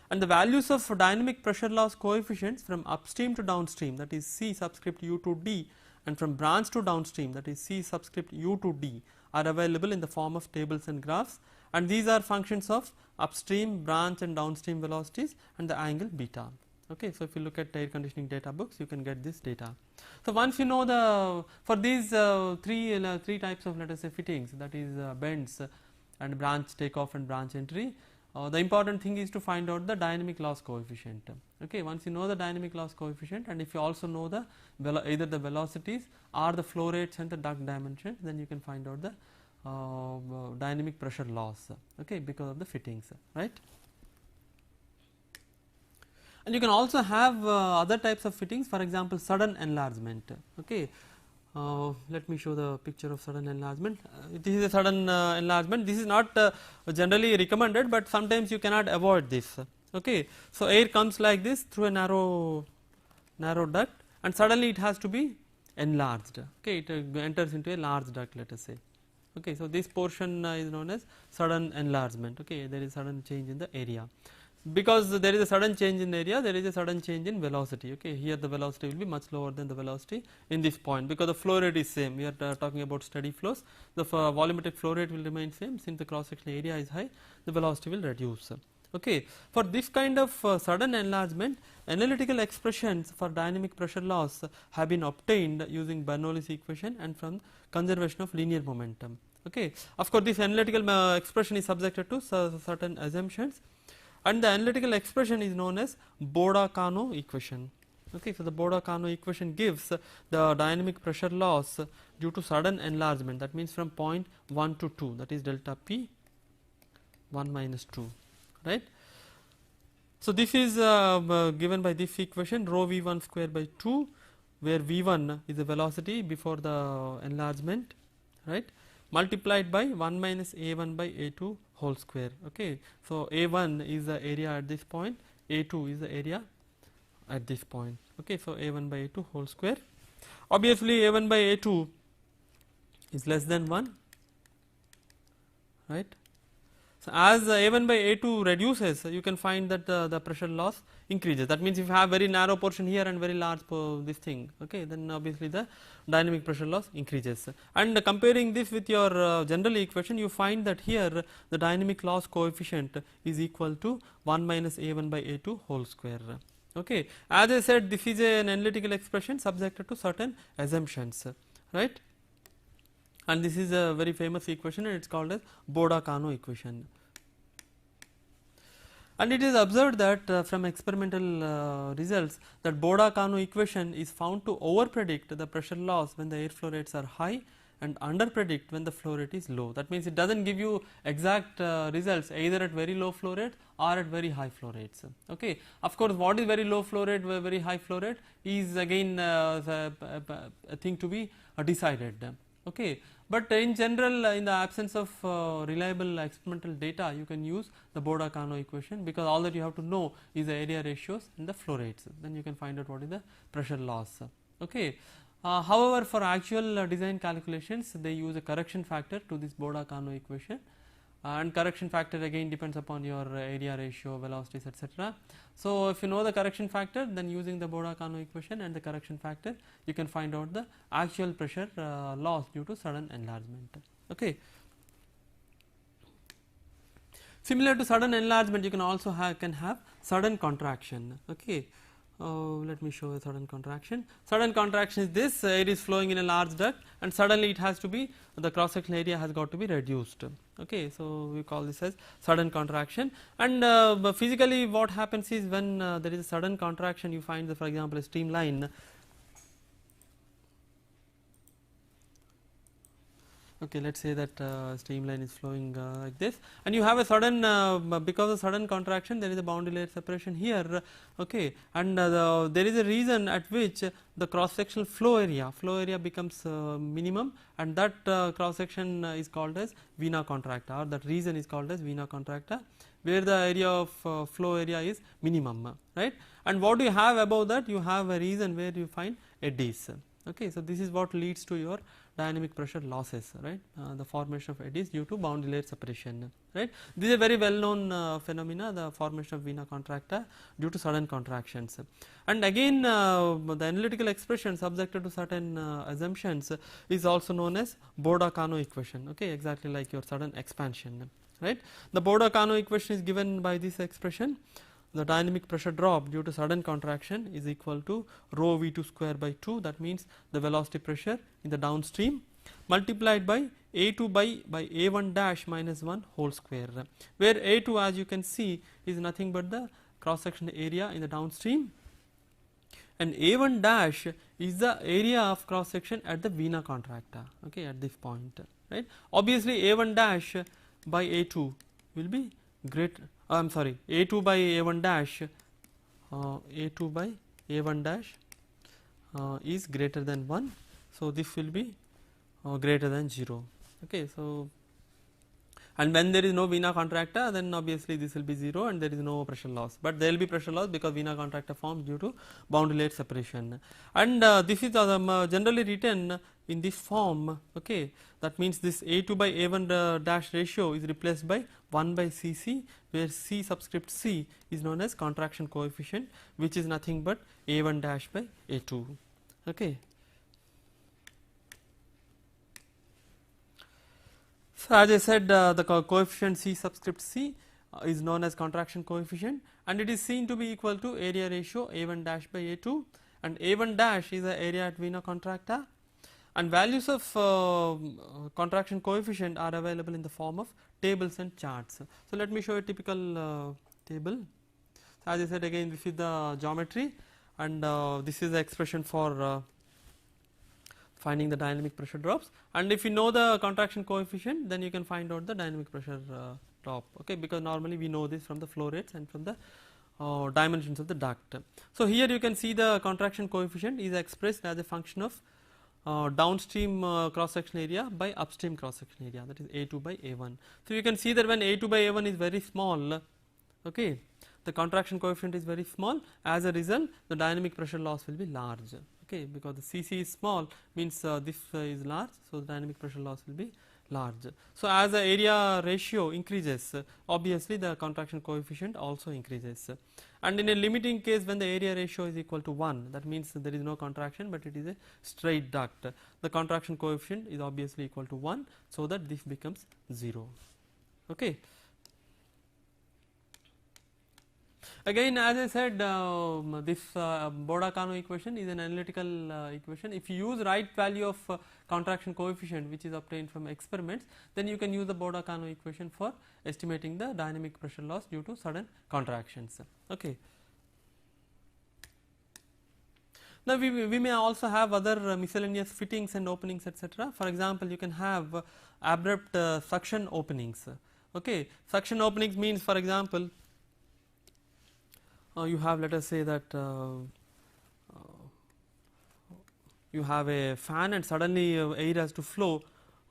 and the values of dynamic pressure loss coefficients from upstream to downstream, that is C subscript U to D, and from branch to downstream, that is C subscript U to D, are available in the form of tables and graphs, and these are functions of upstream, branch and downstream velocities and the angle beta. Okay, so if you look at air conditioning data books, you can get this data. So once you know the, for these three types of, let us say, fittings, that is bends and branch takeoff and branch entry, the important thing is to find out the dynamic loss coefficient. Okay, once you know the dynamic loss coefficient, and if you also know the either the velocities or the flow rates and the duct dimensions, then you can find out the dynamic pressure loss. Okay, because of the fittings, right. And you can also have other types of fittings, for example sudden enlargement. Okay, let me show the picture of sudden enlargement. This is a sudden enlargement. This is not generally recommended, but sometimes you cannot avoid this. Okay, so air comes like this through a narrow duct, and suddenly it has to be enlarged. Okay, it enters into a large duct, let us say. Okay, so this portion is known as sudden enlargement. Okay, there is sudden change in the area. Because there is a sudden change in area, there is a sudden change in velocity. Okay, here the velocity will be much lower than the velocity in this point, because the flow rate is same. We are talking about steady flows. The volumetric flow rate will remain same. Since the cross sectional area is high, the velocity will reduce. Okay, for this kind of sudden enlargement, analytical expressions for dynamic pressure loss have been obtained using Bernoulli's equation and from conservation of linear momentum. Okay, of course, this analytical expression is subjected to certain assumptions, and the analytical expression is known as Boda-Kano equation. Okay, so the Boda-Kano equation gives the dynamic pressure loss due to sudden enlargement, that means from point 1 to 2, that is delta P 1 minus 2, right. So this is given by this equation, rho V1 square by 2, where V1 is the velocity before the enlargement, right, multiplied by 1 minus A1 by A2 whole square. Okay, so A1 is the area at this point, A2 is the area at this point. Okay, so A1 by A2 whole square. Obviously, A1 by A2 is less than 1, right. So as A1 by A2 reduces, you can find that the pressure loss increases. That means if you have very narrow portion here and very large this thing, okay, then obviously the dynamic pressure loss increases. And comparing this with your general equation, you find that here the dynamic loss coefficient is equal to 1 minus A1 by A2 whole square. Okay, as I said, this is an analytical expression subjected to certain assumptions, right. And this is a very famous equation, and it is called as Boda-Kano equation. And it is observed that from experimental results that Boda-Kano equation is found to over predict the pressure loss when the air flow rates are high and under predict when the flow rate is low. That means it does not give you exact results either at very low flow rate or at very high flow rates. Okay. Of course, what is very low flow rate, very high flow rate is again a thing to be decided. Okay. But in general, in the absence of reliable experimental data, you can use the Boda-Kano equation, because all that you have to know is the area ratios and the flow rates. Then you can find out what is the pressure loss. Okay. However, for actual design calculations, they use a correction factor to this Boda-Kano equation, and correction factor again depends upon your area ratio, velocities, etc. So if you know the correction factor, then using the Boda-Kano equation and the correction factor, you can find out the actual pressure loss due to sudden enlargement. Okay. Similar to sudden enlargement, you can also have sudden contraction. Okay. Let me show a sudden contraction. Sudden contraction is this: air is flowing in a large duct, and suddenly it has to be, the cross sectional area has got to be reduced. Okay, so we call this as sudden contraction. And physically, what happens is when there is a sudden contraction, you find that, for example, a streamline. Okay, let us say that streamline is flowing like this, and you have a sudden because of sudden contraction, there is a boundary layer separation here. Okay, and there is a reason at which the cross sectional flow area becomes minimum, and that cross section is called as vena contracta, or that region is called as vena contracta, where the area of flow area is minimum, right. And what you have above that, you have a region where you find eddies. Okay, so this is what leads to your dynamic pressure losses, right, the formation of eddies due to boundary layer separation, right. This is a very well known phenomena, the formation of vena contracta due to sudden contractions. And again the analytical expression subjected to certain assumptions is also known as Boda-Kano equation, okay, exactly like your sudden expansion, right. The Boda-Kano equation is given by this expression: the dynamic pressure drop due to sudden contraction is equal to rho V2 square by 2, that means the velocity pressure in the downstream, multiplied by A2 by A1 dash minus 1 whole square, where A2, as you can see, is nothing but the cross sectional area in the downstream, and A1 dash is the area of cross section at the vena contracta, okay, at this point, right. Obviously, A1 dash by A2 will be greater. I am sorry, A2 by A1 dash, A2 by A1 dash is greater than 1. So this will be greater than 0. Okay, so and when there is no vena contracta, then obviously this will be 0 and there is no pressure loss, but there will be pressure loss because vena contracta forms due to boundary layer separation. And this is generally written in this form, okay, that means this A2 by A1 dash ratio is replaced by 1 by Cc, where C subscript C is known as contraction coefficient, which is nothing but A1 dash by A2. Okay. So as I said, the coefficient C subscript C is known as contraction coefficient, and it is seen to be equal to area ratio A1 dash by A2, and A1 dash is the area at vena contracta, and values of contraction coefficient are available in the form of tables and charts. So let me show a typical table. So as I said, again, this is the geometry, and this is the expression for finding the dynamic pressure drops, and if you know the contraction coefficient, then you can find out the dynamic pressure drop, okay, because normally we know this from the flow rates and from the dimensions of the duct. So here you can see the contraction coefficient is expressed as a function of downstream cross section area by upstream cross section area, that is A2 by A1. So you can see that when A2 by A1 is very small, okay, the contraction coefficient is very small, as a result the dynamic pressure loss will be large, okay, because the Cc is small means this is large, so the dynamic pressure loss will be large. So as the area ratio increases, obviously the contraction coefficient also increases, and in a limiting case when the area ratio is equal to 1, that means there is no contraction but it is a straight duct, the contraction coefficient is obviously equal to 1, so that this becomes 0. Okay. Again, as I said, this Boda-Kano equation is an analytical equation. If you use right value of contraction coefficient, which is obtained from experiments, then you can use the Boda-Kano equation for estimating the dynamic pressure loss due to sudden contractions. Okay. Now we may also have other miscellaneous fittings and openings, etc. For example, you can have abrupt suction openings. Okay, suction openings means, for example, you have, let us say that you have a fan and suddenly air has to flow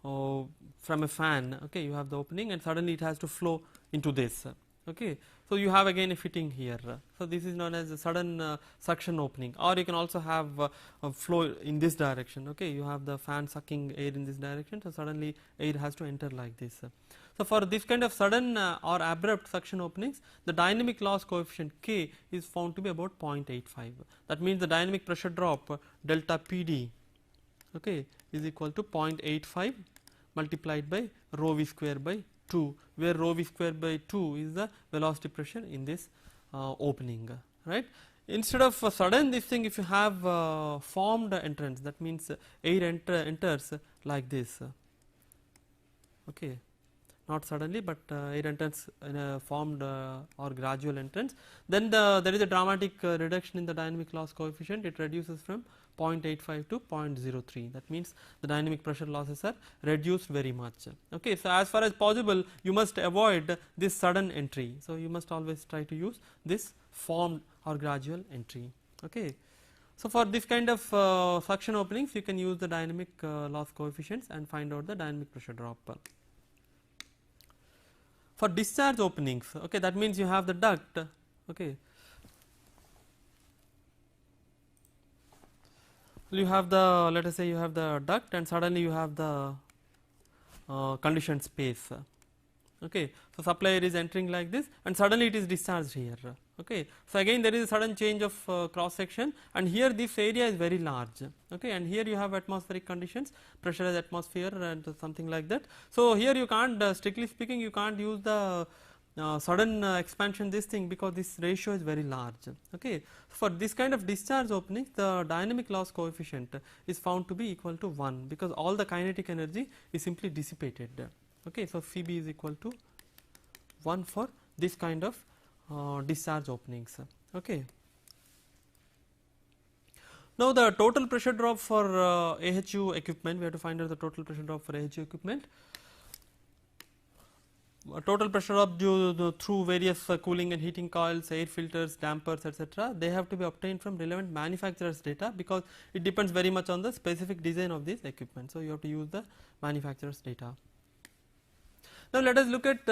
from a fan, okay, you have the opening and suddenly it has to flow into this, okay. So you have again a fitting here, so this is known as a sudden suction opening, or you can also have a flow in this direction, okay, you have the fan sucking air in this direction, so suddenly air has to enter like this. So for this kind of sudden or abrupt suction openings, the dynamic loss coefficient K is found to be about 0.85. That means the dynamic pressure drop delta PD, okay, is equal to 0.85 multiplied by rho v square by 2, where rho v square by 2 is the velocity pressure in this opening, right. Instead of sudden this thing, if you have formed entrance, that means air enters like this, okay, not suddenly but air entrance in a formed or gradual entrance, then there is a dramatic reduction in the dynamic loss coefficient. It reduces from 0.85 to 0.03. That means the dynamic pressure losses are reduced very much. Okay, so as far as possible you must avoid this sudden entry. So you must always try to use this formed or gradual entry. Okay. So for this kind of suction openings, you can use the dynamic loss coefficients and find out the dynamic pressure drop. For discharge openings, okay, that means you have the duct, okay, you have the, let us say you have the duct and suddenly you have the conditioned space, okay, so supply air is entering like this and suddenly it is discharged here, okay. So again there is a sudden change of cross section, and here this area is very large, okay, and here you have atmospheric conditions, pressurized atmosphere and something like that. So here you can't, strictly speaking, you can't use the sudden expansion this thing, because this ratio is very large, okay. For this kind of discharge openings, the dynamic loss coefficient is found to be equal to 1, because all the kinetic energy is simply dissipated, okay. So Cb is equal to 1 for this kind of discharge openings, okay. Now the total pressure drop for AHU equipment, we have to find out the total pressure drop for AHU equipment. Total pressure drop due through various cooling and heating coils, air filters, dampers, etc. They have to be obtained from relevant manufacturer's data, because it depends very much on the specific design of this equipment. So you have to use the manufacturer's data. Now let us look at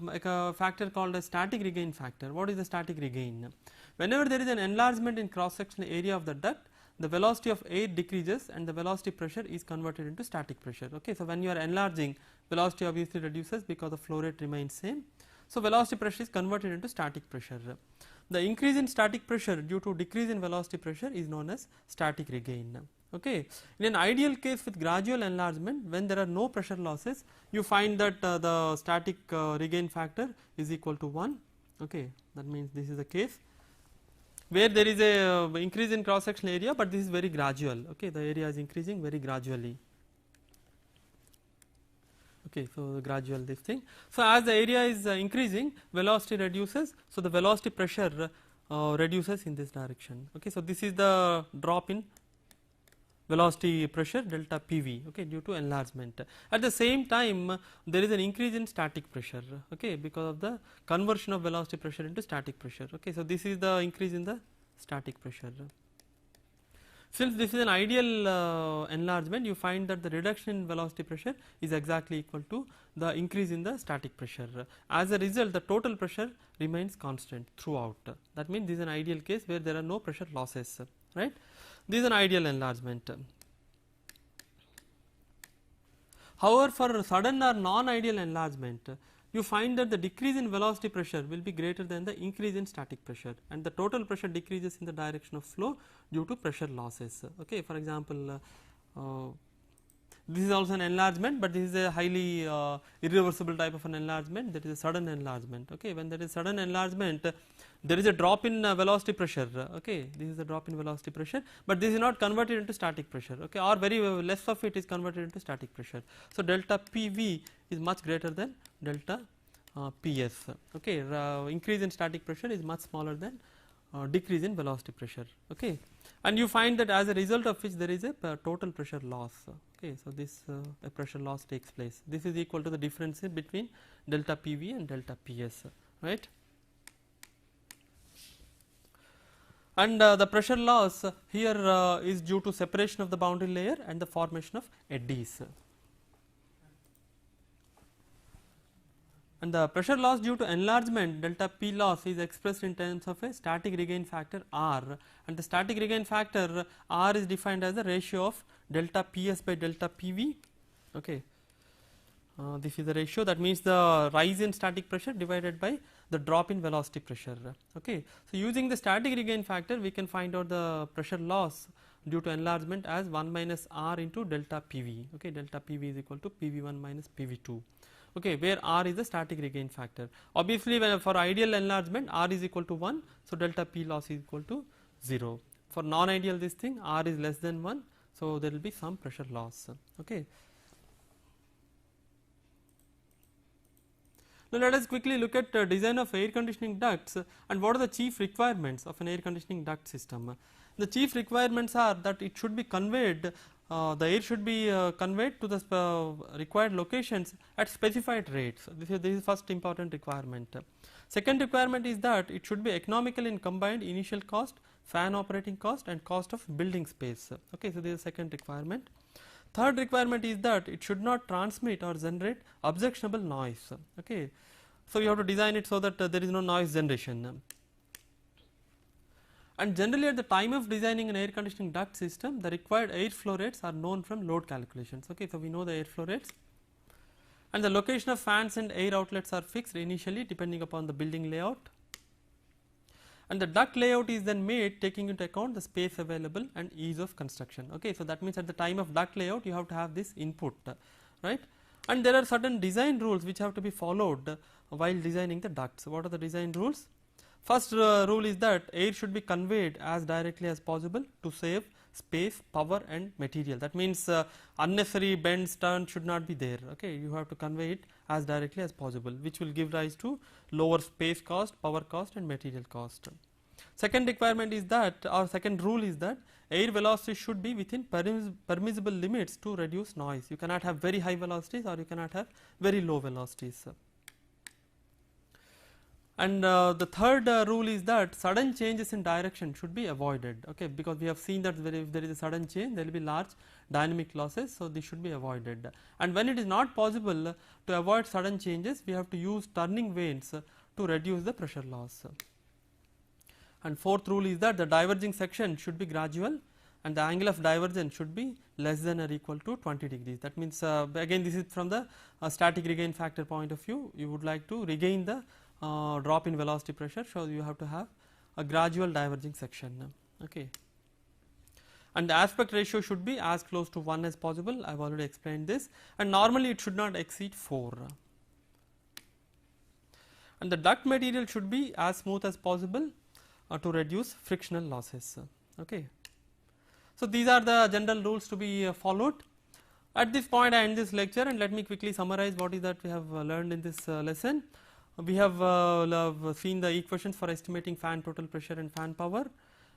like a factor called a static regain factor. What is the static regain? Whenever there is an enlargement in cross sectional area of the duct, the velocity of air decreases and the velocity pressure is converted into static pressure. Okay. So, when you are enlarging, velocity obviously reduces because the flow rate remains same. So, velocity pressure is converted into static pressure. The increase in static pressure due to decrease in velocity pressure is known as static regain. Okay. In an ideal case with gradual enlargement, when there are no pressure losses, you find that the static regain factor is equal to 1. Okay. That means this is the case where there is a increase in cross sectional area, but this is very gradual. Okay. The area is increasing very gradually. Okay. So, gradual this thing. So, as the area is increasing, velocity reduces. So, the velocity pressure reduces in this direction. Okay. So, this is the drop in velocity pressure delta PV, okay, due to enlargement. At the same time, there is an increase in static pressure, okay, because of the conversion of velocity pressure into static pressure. Okay. So, this is the increase in the static pressure. Since this is an ideal enlargement, you find that the reduction in velocity pressure is exactly equal to the increase in the static pressure. As a result, the total pressure remains constant throughout. That means this is an ideal case where there are no pressure losses, right. This is an ideal enlargement. However, for sudden or non-ideal enlargement, you find that the decrease in velocity pressure will be greater than the increase in static pressure, and the total pressure decreases in the direction of flow due to pressure losses. Okay. For example, this is also an enlargement, but this is a highly irreversible type of an enlargement, that is a sudden enlargement. Okay. When there is sudden enlargement, there is a drop in velocity pressure. Okay. This is a drop in velocity pressure, but this is not converted into static pressure, okay, or very less of it is converted into static pressure. So, delta PV is much greater than delta PS. Okay. Increase in static pressure is much smaller than decrease in velocity pressure. Okay. And you find that as a result of which there is a total pressure loss. Okay. So, this a pressure loss takes place. This is equal to the difference between delta PV and delta PS, right. And the pressure loss here is due to separation of the boundary layer and the formation of eddies. And the pressure loss due to enlargement, delta P loss, is expressed in terms of a static regain factor R, and the static regain factor R is defined as the ratio of delta PS by delta PV. Okay. This is the ratio, that means the rise in static pressure divided by the drop in velocity pressure. Okay. So, using the static regain factor, we can find out the pressure loss due to enlargement as 1 minus R into delta PV. Okay. Delta PV is equal to PV1 minus PV2. Okay, where R is the static regain factor. Obviously, when for ideal enlargement, R is equal to 1, so delta P loss is equal to 0. For non-ideal, this thing R is less than 1, so there will be some pressure loss. Okay. Now, let us quickly look at design of air conditioning ducts and what are the chief requirements of an air conditioning duct system. The chief requirements are that it should be conveyed, the air should be conveyed to the required locations at specified rates. This is first important requirement. Second requirement is that it should be economical in combined initial cost, fan operating cost and cost of building space. Okay, so this is second requirement. Third requirement is that it should not transmit or generate objectionable noise. Okay. So, you have to design it so that there is no noise generation. And generally at the time of designing an air conditioning duct system, the required air flow rates are known from load calculations. Okay. So, we know the air flow rates, and the location of fans and air outlets are fixed initially depending upon the building layout, and the duct layout is then made taking into account the space available and ease of construction. Okay. So, that means at the time of duct layout you have to have this input, right, and there are certain design rules which have to be followed while designing the ducts. What are the design rules? First rule is that air should be conveyed as directly as possible to save space, power and material. That means unnecessary bends, turns should not be there. Okay. You have to convey it as directly as possible, which will give rise to lower space cost, power cost and material cost. Second requirement is that, or second rule is that, air velocity should be within permissible limits to reduce noise. You cannot have very high velocities or you cannot have very low velocities. And the third rule is that sudden changes in direction should be avoided. Okay, because we have seen that if there is a sudden change, there will be large dynamic losses. So, this should be avoided. And when it is not possible to avoid sudden changes, we have to use turning vanes to reduce the pressure loss. And fourth rule is that the diverging section should be gradual, and the angle of divergence should be less than or equal to 20 degrees. That means again this is from the static regain factor point of view. You would like to regain the drop in velocity pressure, so you have to have a gradual diverging section. Okay. And the aspect ratio should be as close to 1 as possible. I have already explained this, and normally it should not exceed 4. And the duct material should be as smooth as possible to reduce frictional losses. Okay. So, these are the general rules to be followed. At this point I end this lecture, and let me quickly summarize what is that we have learned in this lesson. We have seen the equations for estimating fan total pressure and fan power,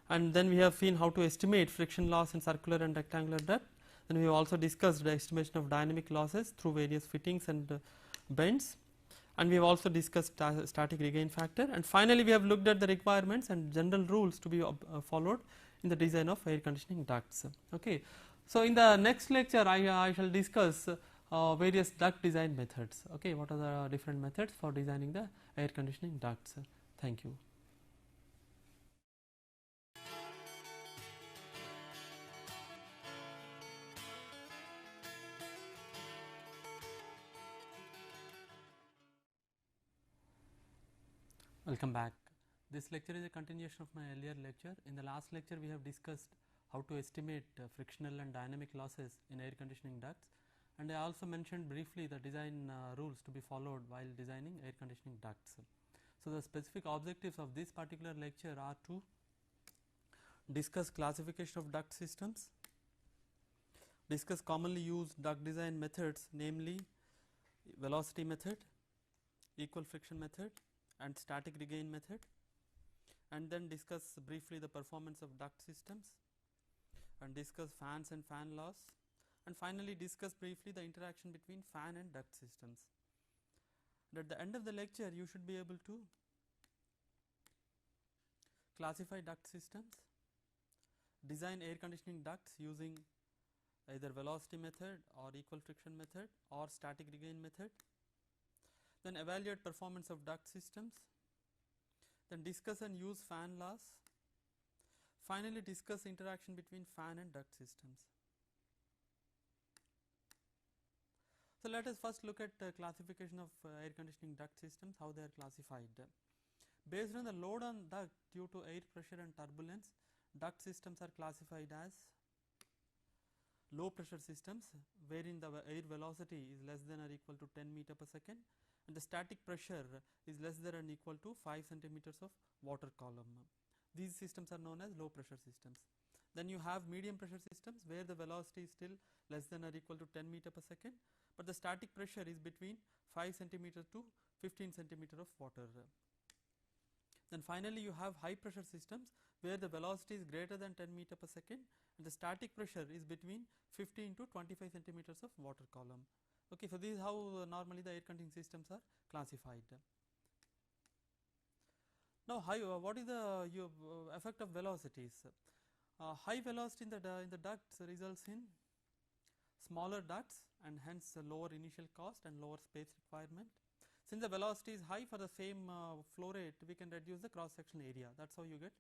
and then we have seen how to estimate friction loss in circular and rectangular duct. Then we have also discussed the estimation of dynamic losses through various fittings and bends, and we have also discussed static regain factor, and finally we have looked at the requirements and general rules to be followed in the design of air conditioning ducts. Okay. So, in the next lecture I shall discuss various duct design methods. Okay, what are the different methods for designing the air conditioning ducts? Thank you. Welcome back. This lecture is a continuation of my earlier lecture. In the last lecture we have discussed how to estimate frictional and dynamic losses in air conditioning ducts, and I also mentioned briefly the design rules to be followed while designing air conditioning ducts. So, the specific objectives of this particular lecture are to discuss classification of duct systems, discuss commonly used duct design methods, namely velocity method, equal friction method and static regain method, and then discuss briefly the performance of duct systems, and discuss fans and fan loss, and finally discuss briefly the interaction between fan and duct systems. And at the end of the lecture you should be able to classify duct systems, design air conditioning ducts using either velocity method or equal friction method or static regain method, then evaluate performance of duct systems, then discuss and use fan loss, finally discuss interaction between fan and duct systems. So, let us first look at classification of air conditioning duct systems, how they are classified. Based on the load on duct due to air pressure and turbulence, duct systems are classified as low pressure systems, wherein the air velocity is less than or equal to 10 meter per second, and the static pressure is less than or equal to 5 centimeters of water column. These systems are known as low pressure systems. Then you have medium pressure systems where the velocity is still less than or equal to 10 meter per second, but the static pressure is between 5 centimeter to 15 centimeter of water. Then finally you have high pressure systems where the velocity is greater than 10 meter per second and the static pressure is between 15 to 25 centimeters of water column. Okay, so this is how normally the air conditioning systems are classified. Now, what is the effect of velocities? High velocity in the ducts results in smaller ducts and hence lower initial cost and lower space requirement. Since the velocity is high, for the same flow rate we can reduce the cross sectional area. That is how you get